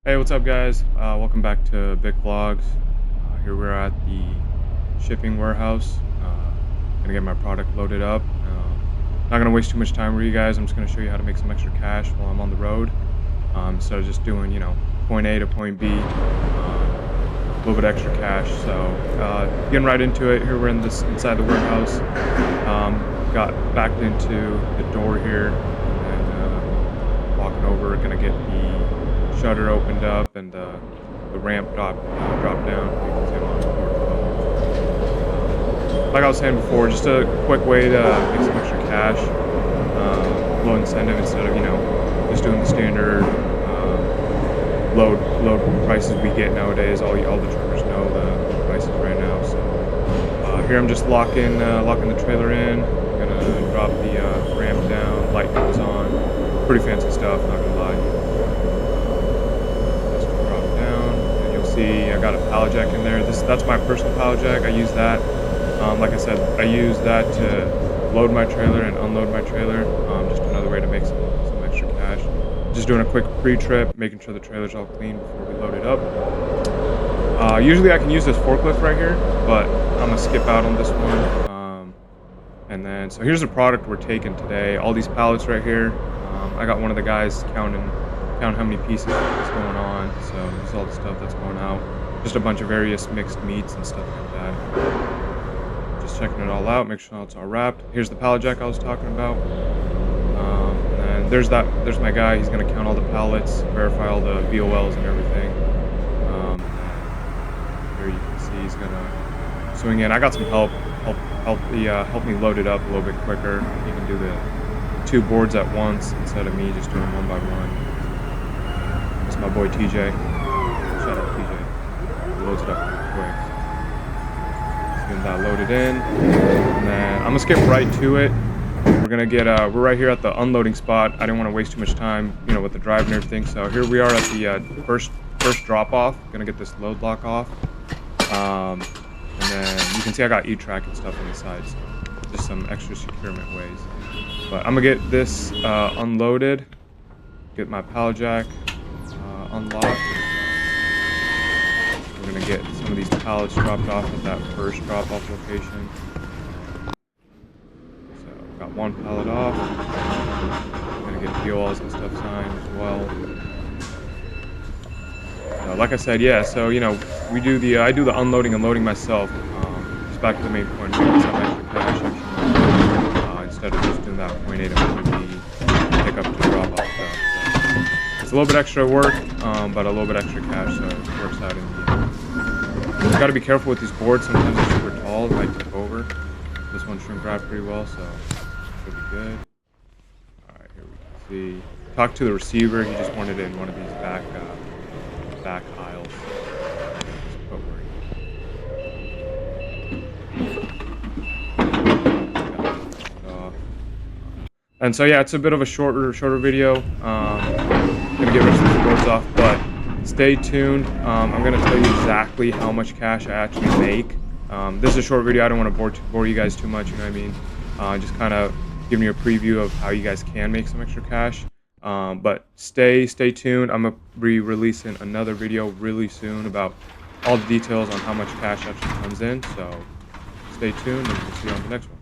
Hey, what's up, guys? Welcome back to Big Vlogs. Here we're at the shipping warehouse. Gonna get my product loaded up. Not gonna waste too much time with you guys. I'm just gonna show you how to make some extra cash while I'm on the road. Instead of just doing, point A to point B, a little bit extra cash. So, getting right into it. Here we're inside the warehouse. Got backed into the door here, and walking over. Gonna get the shutter opened up and the ramp dropped down. You can see I'm on port 12. Like I was saying before, just a quick way to make some extra cash, low incentive instead of just doing the standard load prices we get nowadays. All the truckers know the prices right now. So here I'm just locking the trailer in. I'm gonna drop the ramp down. Light comes on. Pretty fancy stuff, not gonna lie. I got a pallet jack in there. That's my personal pallet jack. I use that. Like I said, I use that to load my trailer and unload my trailer. Just another way to make some extra cash. Just doing a quick pre-trip, making sure the trailer's all clean before we load it up. Usually I can use this forklift right here, but I'm gonna skip out on this one. And then, so here's the product we're taking today. All these pallets right here. I got one of the guys count how many pieces is going on. So this is all the stuff that's going out. Just a bunch of various mixed meats and stuff like that. Just checking it all out, make sure it's all wrapped. Here's the pallet jack I was talking about. And there's my guy. He's gonna count all the pallets, verify all the VOLs and everything. Here you can see he's gonna swing in. I got some help me load it up a little bit quicker. He can do the 2 boards at once instead of me just doing one by one. It's my boy TJ. Shout out TJ. He loads it up pretty quick. Getting that loaded in, and then I'm gonna skip right to it. We're right here at the unloading spot. I didn't want to waste too much time, with the drive and everything. So here we are at the first drop off. Gonna get this load block off, and then you can see I got E-track and stuff on the side. So just some extra securement ways. But I'm gonna get this unloaded. Get my pallet jack unlocked. We're gonna get some of these pallets dropped off at that first drop-off location. So got one pallet off. Gonna get POLs and stuff signed as well. Like I said, yeah. So I do the unloading and loading myself. Just back to the main point, making some extra cash instead of just doing that point A to point B pick up to drop off stuff. It's a little bit extra work, but a little bit extra cash, so it works out in the end. You got to be careful with these boards. Sometimes they're super tall, they might tip over. This one shrink wrapped pretty well, so should be good. Alright, here we can see. Talked to the receiver. He just wanted it in one of these back aisles. And so yeah, it's a bit of a shorter video. Gonna get rid of some boards off, but stay tuned. I'm gonna tell you exactly how much cash I actually make. This is a short video. I don't want to bore you guys too much. You know what I mean? Just kind of giving you a preview of how you guys can make some extra cash. But stay tuned. I'm gonna be releasing another video really soon about all the details on how much cash actually comes in. So stay tuned, and we'll see you on the next one.